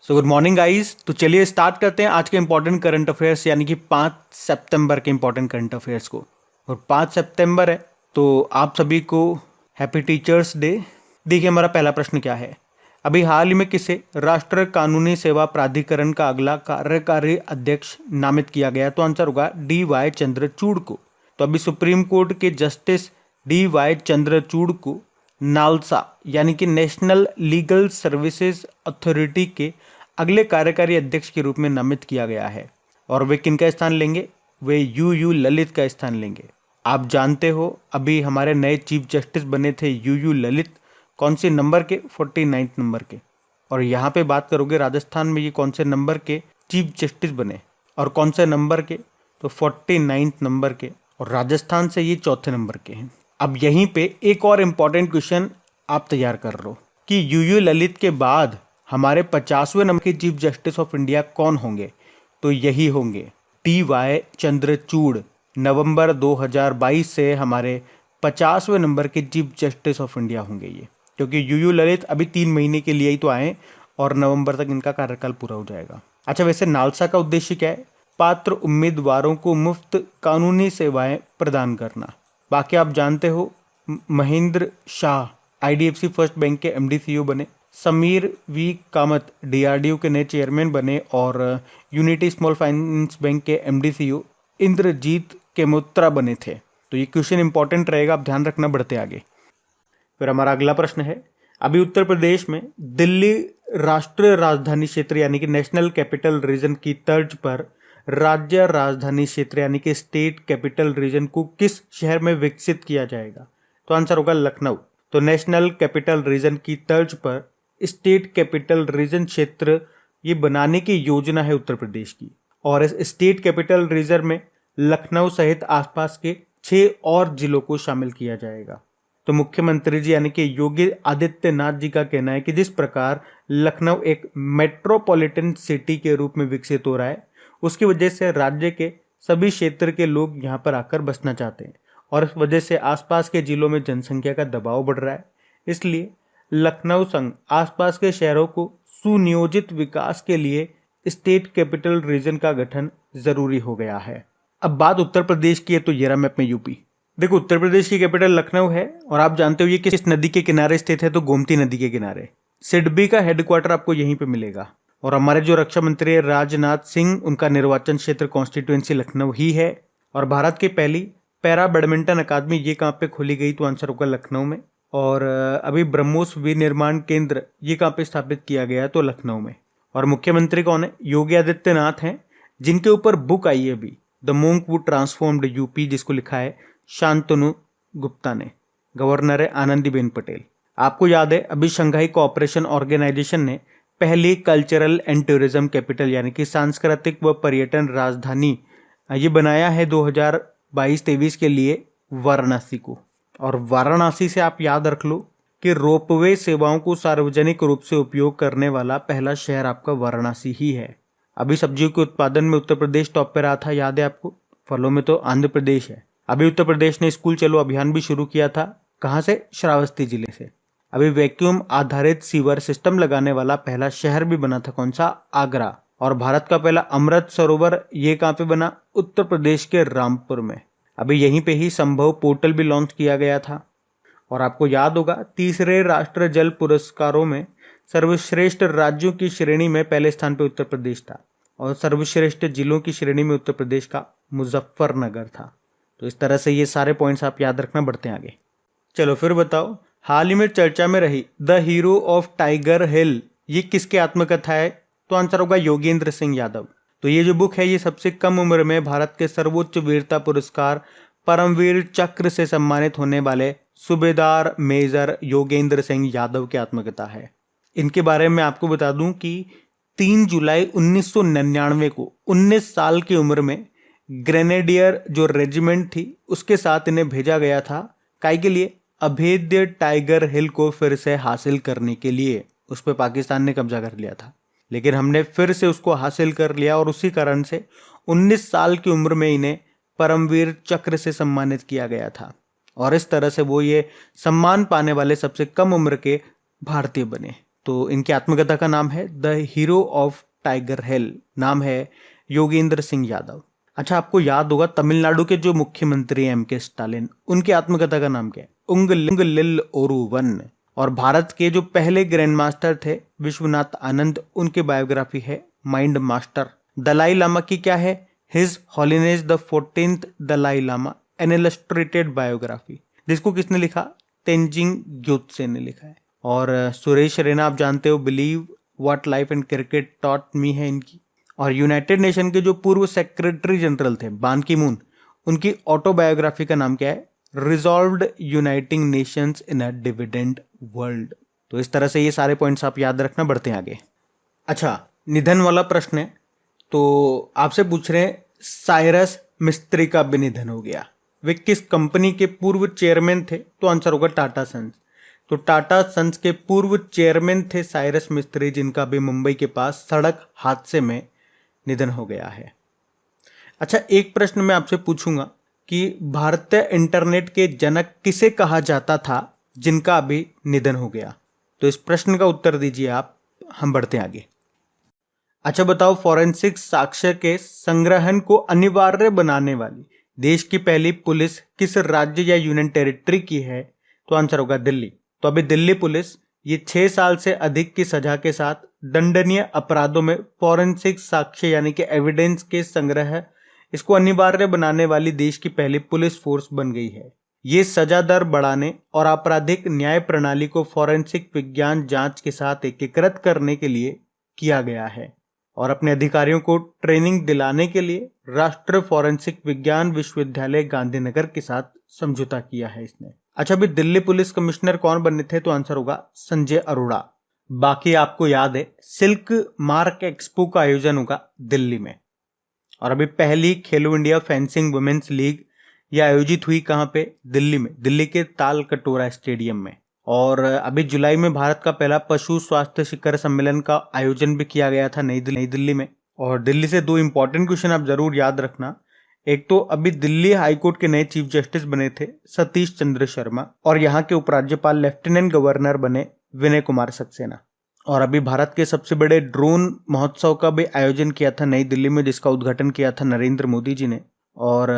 So good morning guys. तो चलिए start करते हैं आज के इंपॉर्टेंट करंट अफेयर्स यानी कि 5 सितंबर के इंपॉर्टेंट करंट अफेयर्स को। और 5 सितंबर है तो आप सभी को हैप्पी टीचर्स डे। देखिए हमारा पहला प्रश्न क्या है। अभी हाल ही में किसे राष्ट्रीय कानूनी सेवा प्राधिकरण का अगला कार्यकारी अध्यक्ष नामित किया गया? तो आंसर होगा DY चंद्रचूड़ को। तो अभी सुप्रीम कोर्ट के जस्टिस DY चंद्रचूड़ को नालसा यानी कि नेशनल लीगल सर्विसेज अथॉरिटी के अगले कार्यकारी अध्यक्ष के रूप में नामित किया गया है। और वे किनका स्थान लेंगे? वे UU ललित का स्थान लेंगे। आप जानते हो अभी हमारे नए चीफ जस्टिस बने थे UU ललित। कौन से नंबर के? 49 नंबर के। और यहाँ पे बात करोगे राजस्थान में ये कौन से नंबर के चीफ जस्टिस बने और कौन से नंबर के? तो 49 नंबर के। और राजस्थान से ये चौथे नंबर के हैं। अब यहीं पे एक और इम्पॉर्टेंट क्वेश्चन आप तैयार कर लो कि UU ललित के बाद हमारे 50वें नंबर के चीफ जस्टिस ऑफ इंडिया कौन होंगे? तो यही होंगे DY चंद्रचूड़। नवंबर 2022 से हमारे 50वें नंबर के चीफ जस्टिस ऑफ इंडिया होंगे ये, क्योंकि UU ललित अभी 3 महीने के लिए ही तो आए और नवंबर तक इनका कार्यकाल पूरा हो जाएगा। अच्छा, वैसे नालसा का उद्देश्य क्या है? पात्र उम्मीदवारों को मुफ्त कानूनी सेवाएं प्रदान करना। बाकी आप जानते हो Mahendra Shah IDFC first bank के MD CEO बने, समीर V कामत DRDO के नए चेयरमैन बने और यूनिटी स्मॉल फाइनेंस बैंक के MD CEO इंद्रजीत केमोत्रा बने थे। तो ये क्वेश्चन इंपॉर्टेंट रहेगा, आप ध्यान रखना। बढ़ते आगे। फिर हमारा अगला प्रश्न है, अभी उत्तर प्रदेश में दिल्ली राष्ट्रीय राजधानी क्षेत्र यानी कि नेशनल कैपिटल रीजन की तर्ज पर राज्य राजधानी क्षेत्र यानी कि स्टेट कैपिटल रीजन को किस शहर में विकसित किया जाएगा? तो आंसर होगा लखनऊ। तो नेशनल कैपिटल रीजन की तर्ज पर स्टेट कैपिटल रीजन क्षेत्र ये बनाने की योजना है उत्तर प्रदेश की। और इस स्टेट कैपिटल रीजन में लखनऊ सहित आसपास के 6 और जिलों को शामिल किया जाएगा। तो मुख्यमंत्री जी यानी कि योगी आदित्यनाथ जी का कहना है कि जिस प्रकार लखनऊ एक मेट्रोपॉलिटन सिटी के रूप में विकसित हो रहा है, उसकी वजह से राज्य के सभी क्षेत्र के लोग यहाँ पर आकर बसना चाहते हैं और इस वजह से आसपास के जिलों में जनसंख्या का दबाव बढ़ रहा है। इसलिए लखनऊ संग आसपास के शहरों को सुनियोजित विकास के लिए स्टेट कैपिटल रीजन का गठन जरूरी हो गया है। अब बात उत्तर प्रदेश की है तो ये रहा मैप में यूपी। देखो उत्तर प्रदेश की कैपिटल लखनऊ है और आप जानते हो ये किस नदी के किनारे स्थित है? तो गोमती नदी के किनारे। सिडबी का हेडक्वार्टर आपको यहीं पे मिलेगा। और हमारे जो रक्षा मंत्री है राजनाथ सिंह, उनका निर्वाचन क्षेत्र कॉन्स्टिट्यूएंसी लखनऊ ही है। और भारत की पहली पैरा बैडमिंटन अकादमी ये कहाँ पे खोली गई? तो आंसर होगा लखनऊ में। और अभी ब्रह्मोस विनिर्माण केंद्र ये कहाँ पे स्थापित किया गया है? तो लखनऊ में। और मुख्यमंत्री कौन है? योगी आदित्यनाथ हैं, जिनके ऊपर बुक आई है अभी the monk who transformed UP, जिसको लिखा है शांतनु गुप्ता ने। गवर्नर है आनंदीबेन पटेल। आपको याद है अभी शंघाई कोऑपरेशन ऑर्गेनाइजेशन ने पहली कल्चरल एंड टूरिज्म कैपिटल यानी कि सांस्कृतिक व पर्यटन राजधानी ये बनाया है 2022-23 के लिए वाराणसी को। और वाराणसी से आप याद रख लो कि रोपवे सेवाओं को सार्वजनिक रूप से उपयोग करने वाला पहला शहर आपका वाराणसी ही है। अभी सब्जियों के उत्पादन में उत्तर प्रदेश टॉप पे रहा था, याद है आपको? फलों में तो आंध्र प्रदेश है। अभी उत्तर प्रदेश ने स्कूल चलो अभियान भी शुरू किया था। कहाँ से? श्रावस्ती जिले से। अभी वैक्यूम आधारित सीवर सिस्टम लगाने वाला पहला शहर भी बना था। कौन सा? आगरा। और भारत का पहला अमृत सरोवर ये कहाँ पे बना? उत्तर प्रदेश के रामपुर में। अभी यहीं पे ही संभव पोर्टल भी लॉन्च किया गया था। और आपको याद होगा तीसरे राष्ट्रीय जल पुरस्कारों में सर्वश्रेष्ठ राज्यों की श्रेणी में पहले स्थान पे उत्तर प्रदेश था और सर्वश्रेष्ठ जिलों की श्रेणी में उत्तर प्रदेश का मुजफ्फरनगर था। तो इस तरह से ये सारे पॉइंट्स आप याद रखना। बढ़ते हैं आगे। चलो फिर बताओ, हाल ही में चर्चा में रही द हीरो ऑफ टाइगर हिल ये किसकी आत्मकथा है? तो आंसर होगा योगेंद्र सिंह यादव। तो ये जो बुक है ये सबसे कम उम्र में भारत के सर्वोच्च वीरता पुरस्कार परमवीर चक्र से सम्मानित होने वाले सूबेदार मेजर योगेंद्र सिंह यादव की आत्मकथा है। इनके बारे में आपको बता दूं कि 3 जुलाई 1999 को 19 साल की उम्र में ग्रेनेडियर जो रेजिमेंट थी उसके साथ इन्हें भेजा गया था। काहे के लिए? अभेद्य टाइगर हिल को फिर से हासिल करने के लिए। उस पर पाकिस्तान ने कब्जा कर लिया था, लेकिन हमने फिर से उसको हासिल कर लिया और उसी कारण से 19 साल की उम्र में इन्हें परमवीर चक्र से सम्मानित किया गया था। और इस तरह से वो ये सम्मान पाने वाले सबसे कम उम्र के भारतीय बने। तो इनकी आत्मकथा का नाम है द हीरो ऑफ टाइगर हिल, नाम है योगेंद्र सिंह यादव। अच्छा, आपको याद होगा तमिलनाडु के जो मुख्यमंत्री हैं M.K. स्टालिन, उनकी आत्मकथा का नाम क्या है? उंग लिल ओरुवन। और भारत के जो पहले ग्रैंड मास्टर थे विश्वनाथ आनंद, उनकी बायोग्राफी है माइंड मास्टर। दलाई लामा की क्या है? His holiness the 14th Dalai Lama, an illustrated biography, जिसको किसने लिखा? तेंजिंग ग्योत्से ने लिखा है। और सुरेश रैना आप जानते हो, believe what life and cricket taught me है इनकी। और यूनाइटेड नेशन के जो पूर्व सेक्रेटरी जनरल थे बान की मून, उनकी ऑटोबायोग्राफी का नाम क्या है? Resolved uniting Nations in a dividend world. तो इस तरह से ये सारे पॉइंट्स आप याद रखना, बढ़ते हैं आगे। अच्छा, निधन वाला प्रश्न है, तो आपसे पूछ रहे हैं साइरस मिस्त्री का भी निधन हो गया। वे किस कंपनी के पूर्व चेयरमैन थे? तो आंसर होगा टाटा सन्स। तो टाटा सन्स के पूर्व चेयरमैन थे साइरस मिस्त्री, जिनका भी मुंबई के पास सड़क हादसे में निधन हो गया है। अच्छा, एक प्रश्न मैं आपसे पूछूंगा कि भारतीय इंटरनेट के जनक किसे कहा जाता था जिनका अभी निधन हो गया? तो इस प्रश्न का उत्तर दीजिए आप, हम बढ़ते हैं आगे। अच्छा बताओ, फॉरेंसिक साक्ष्य के संग्रहण को अनिवार्य बनाने वाली देश की पहली पुलिस किस राज्य या यूनियन टेरिटरी की है? तो आंसर होगा दिल्ली। तो अभी दिल्ली पुलिस ये 6 साल से अधिक की सजा के साथ दंडनीय अपराधों में फॉरेंसिक साक्ष्य यानी कि एविडेंस के संग्रह, इसको अनिवार्य बनाने वाली देश की पहली पुलिस फोर्स बन गई है। ये सजा दर बढ़ाने और आपराधिक न्याय प्रणाली को फॉरेंसिक विज्ञान जांच के साथ एकीकृत करने के लिए किया गया है। और अपने अधिकारियों को ट्रेनिंग दिलाने के लिए राष्ट्रीय फॉरेंसिक विज्ञान विश्वविद्यालय गांधीनगर के साथ समझौता किया है इसने। अच्छा, अभी दिल्ली पुलिस कमिश्नर कौन बने थे? तो आंसर होगा संजय अरोड़ा। बाकी आपको याद है सिल्क मार्क एक्सपो का आयोजन होगा दिल्ली में। और अभी पहली खेलो इंडिया फेंसिंग वुमेन्स लीग यह आयोजित हुई कहाँ पे? दिल्ली में, दिल्ली के ताल कटोरा स्टेडियम में। और अभी जुलाई में भारत का पहला पशु स्वास्थ्य शिखर सम्मेलन का आयोजन भी किया गया था नई दिल्ली में। और दिल्ली से 2 इंपॉर्टेंट क्वेश्चन आप जरूर याद रखना। एक तो अभी दिल्ली हाईकोर्ट के नए चीफ जस्टिस बने थे सतीश चंद्र शर्मा, और यहाँ के उपराज्यपाल लेफ्टिनेंट गवर्नर बने विनय कुमार सक्सेना। और अभी भारत के सबसे बड़े ड्रोन महोत्सव का भी आयोजन किया था नई दिल्ली में, जिसका उद्घाटन किया था नरेंद्र मोदी जी ने। और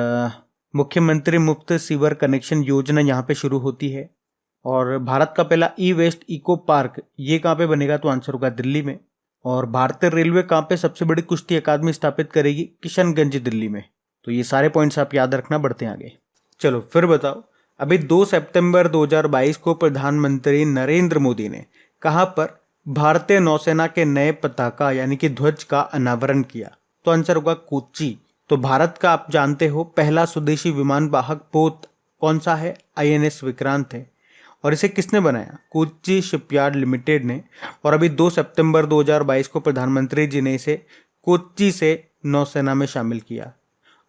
मुख्यमंत्री मुफ्त सीवर कनेक्शन योजना यहाँ पे शुरू होती है। और भारत का पहला ई वेस्ट इको पार्क ये कहाँ पे बनेगा? तो आंसर होगा दिल्ली में। और भारतीय रेलवे कहाँ पे सबसे बड़ी कुश्ती अकादमी स्थापित करेगी? किशनगंज दिल्ली में। तो ये सारे पॉइंट्स आप याद रखना, बढ़ते हैं आगे। चलो फिर बताओ, अभी 2 सितंबर 2022 को प्रधानमंत्री नरेंद्र मोदी ने कहाँ पर भारतीय नौसेना के नए पताका यानी कि ध्वज का अनावरण किया? तो आंसर होगा कोच्चि। तो भारत का आप जानते हो पहला स्वदेशी विमान वाहक पोत कौन सा है? INS विक्रांत है। और इसे किसने बनाया? कोच्चि शिपयार्ड लिमिटेड ने। और अभी 2 सितंबर 2022 को प्रधानमंत्री जी ने इसे कोच्चि से नौसेना में शामिल किया।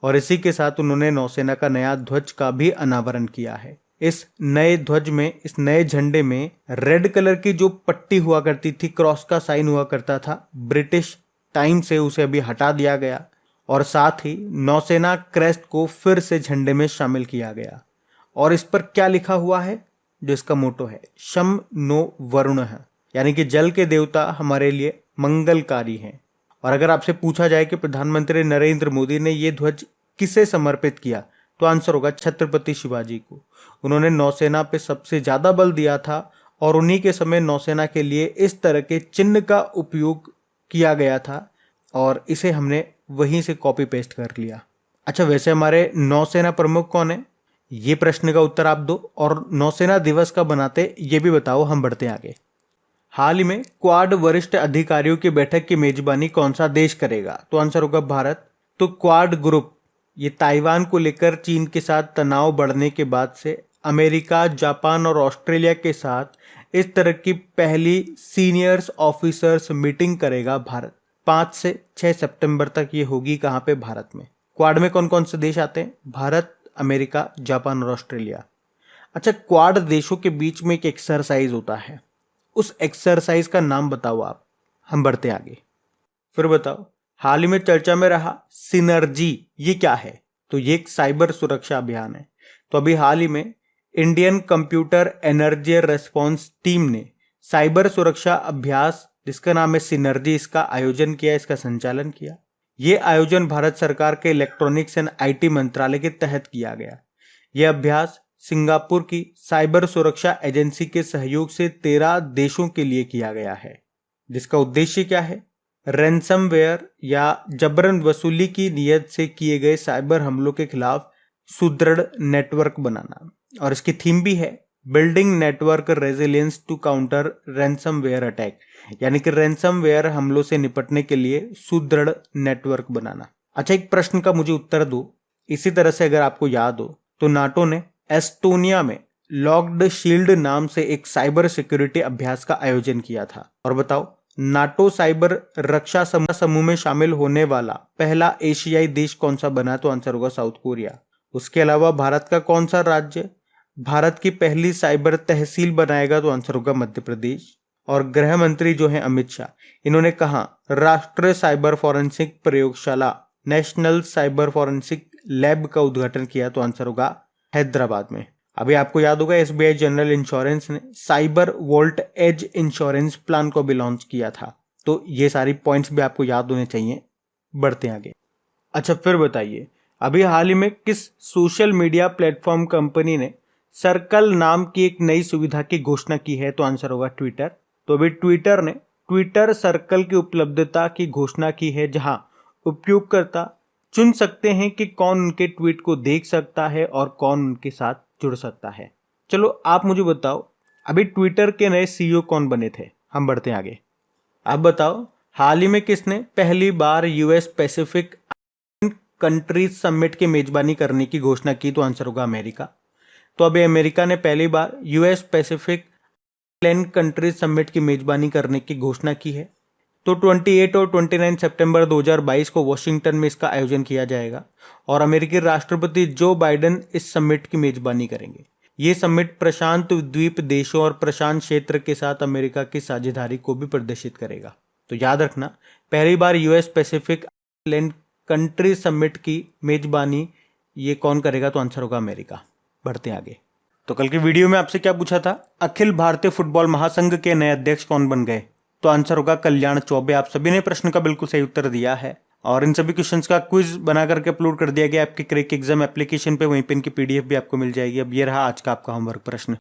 और इसी के साथ उन्होंने नौसेना का नया ध्वज का भी अनावरण किया है। इस नए ध्वज में, इस नए झंडे में रेड कलर की जो पट्टी हुआ करती थी, क्रॉस का साइन हुआ करता था, ब्रिटिश टाइम से उसे अभी हटा दिया गया। और साथ ही नौसेना क्रेस्ट को फिर से झंडे में शामिल किया गया। और इस पर क्या लिखा हुआ है? जो इसका मोटो है, शम नो वरुण है, यानी कि जल के देवता हमारे लिए मंगलकारी हैं। और अगर आपसे पूछा जाए कि प्रधानमंत्री नरेंद्र मोदी ने ये ध्वज किसे समर्पित किया? तो आंसर होगा छत्रपति शिवाजी को। उन्होंने नौसेना पे सबसे ज्यादा बल दिया था और उन्हीं के समय नौसेना के लिए इस तरह के चिन्ह का उपयोग किया गया था और इसे हमने वहीं से कॉपी पेस्ट कर लिया। अच्छा, वैसे हमारे नौसेना प्रमुख कौन है? ये प्रश्न का उत्तर आप दो, और नौसेना दिवस कब बनाते ये भी बताओ, हम बढ़ते हैं आगे। हाल ही में क्वाड वरिष्ठ अधिकारियों की बैठक की मेजबानी कौन सा देश करेगा? तो आंसर होगा भारत। तो क्वाड ग्रुप ये ताइवान को लेकर चीन के साथ तनाव बढ़ने के बाद से अमेरिका, जापान और ऑस्ट्रेलिया के साथ इस तरह की पहली सीनियर्स ऑफिसर्स मीटिंग करेगा भारत। 5 से 6 सितंबर तक ये होगी कहाँ पे? भारत में। क्वाड में कौन कौन से देश आते हैं? भारत, अमेरिका, जापान और ऑस्ट्रेलिया। अच्छा, क्वाड देशों के बीच में एक एक्सरसाइज होता है, उस एक्सरसाइज का नाम बताओ आप, हम बढ़ते आगे। फिर बताओ, हाल ही में चर्चा में रहा सिनर्जी, ये क्या है? तो ये एक साइबर सुरक्षा अभियान है। तो अभी हाल ही में Indian computer energy response team ने साइबर सुरक्षा अभ्यास जिसका नाम है सिनर्जी, इसका आयोजन किया, इसका संचालन किया। ये आयोजन भारत सरकार के इलेक्ट्रॉनिक्स एंड आईटी मंत्रालय के तहत किया गया। यह अभ्यास सिंगापुर की साइबर सुरक्षा एजेंसी के सहयोग से 13 देशों के लिए किया गया है, जिसका उद्देश्य क्या है? रैंसमवेयर या जबरन वसूली की नीयत से किए गए साइबर हमलों के खिलाफ सुदृढ़ नेटवर्क बनाना। और इसकी थीम भी है building network resilience to counter ransomware attack, यानी कि रैंसमवेयर हमलों से निपटने के लिए सुदृढ़ नेटवर्क बनाना। अच्छा, एक प्रश्न का मुझे उत्तर दो। इसी तरह से अगर आपको याद हो तो नाटो ने एस्टोनिया में लॉक्ड शील्ड नाम से एक साइबर सिक्योरिटी अभ्यास का आयोजन किया था। और बताओ, नाटो साइबर रक्षा समूह में शामिल होने वाला पहला एशियाई देश कौन सा बना? तो आंसर होगा साउथ कोरिया। उसके अलावा भारत का कौन सा राज्य भारत की पहली साइबर तहसील बनाएगा? तो आंसर होगा मध्य प्रदेश। और गृह मंत्री जो हैं अमित शाह, इन्होंने कहा राष्ट्रीय साइबर फॉरेंसिक प्रयोगशाला नेशनल साइबर फॉरेंसिक लैब का उद्घाटन किया? तो आंसर होगा हैदराबाद में। अभी आपको याद होगा एसबीआई जनरल इंश्योरेंस ने cyber vault edge insurance plan को भी लॉन्च किया था। तो ये सारी पॉइंट्स भी आपको याद होने चाहिए। बढ़ते हैं आगे। अच्छा, फिर बताइए, अभी हाल ही में किस सोशल मीडिया प्लेटफॉर्म कंपनी ने सर्कल नाम की एक नई सुविधा की घोषणा की है? तो आंसर होगा ट्विटर। तो अभी ट्विटर ने ट्विटर सर्कल की उपलब्धता की घोषणा की है, जहां उपयोगकर्ता चुन सकते हैं कि कौन उनके ट्वीट को देख सकता है और कौन उनके साथ जुड़ सकता है। चलो आप मुझे बताओ, अभी ट्विटर के नए सीईओ कौन बने थे? हम बढ़ते हैं आगे। आप बताओ, हाल ही में किसने पहली बार यूएस पैसिफिक कंट्रीज समिट की मेजबानी करने की घोषणा की? तो आंसर होगा अमेरिका। तो अभी अमेरिका ने पहली बार यूएस पैसिफिक कंट्रीज समिट की मेजबानी करने की घोषणा की है। तो 28 और 29 सितंबर 2022 को वॉशिंगटन में इसका आयोजन किया जाएगा और अमेरिकी राष्ट्रपति जो बाइडेन इस समिट की मेजबानी करेंगे। ये समिट प्रशांत द्वीप देशों और प्रशांत क्षेत्र के साथ अमेरिका की साझेदारी को भी प्रदर्शित करेगा। तो याद रखना, पहली बार यूएस पैसिफिक कंट्री समिट की मेजबानी ये कौन करेगा? तो आंसर होगा अमेरिका। बढ़ते हैं आगे। तो कल की वीडियो में आपसे क्या पूछा था? अखिल भारतीय फुटबॉल महासंघ के नए अध्यक्ष कौन बन गए? तो आंसर होगा कल्याण चौबे। आप सभी ने प्रश्न का बिल्कुल सही उत्तर दिया है और इन सभी क्वेश्चंस का क्विज बना करके अपलोड कर दिया गया आपकी क्रैक एग्जाम एप्लीकेशन पे। वहीं पे इनकी पीडीएफ भी आपको मिल जाएगी। अब ये रहा आज का आपका होमवर्क प्रश्न।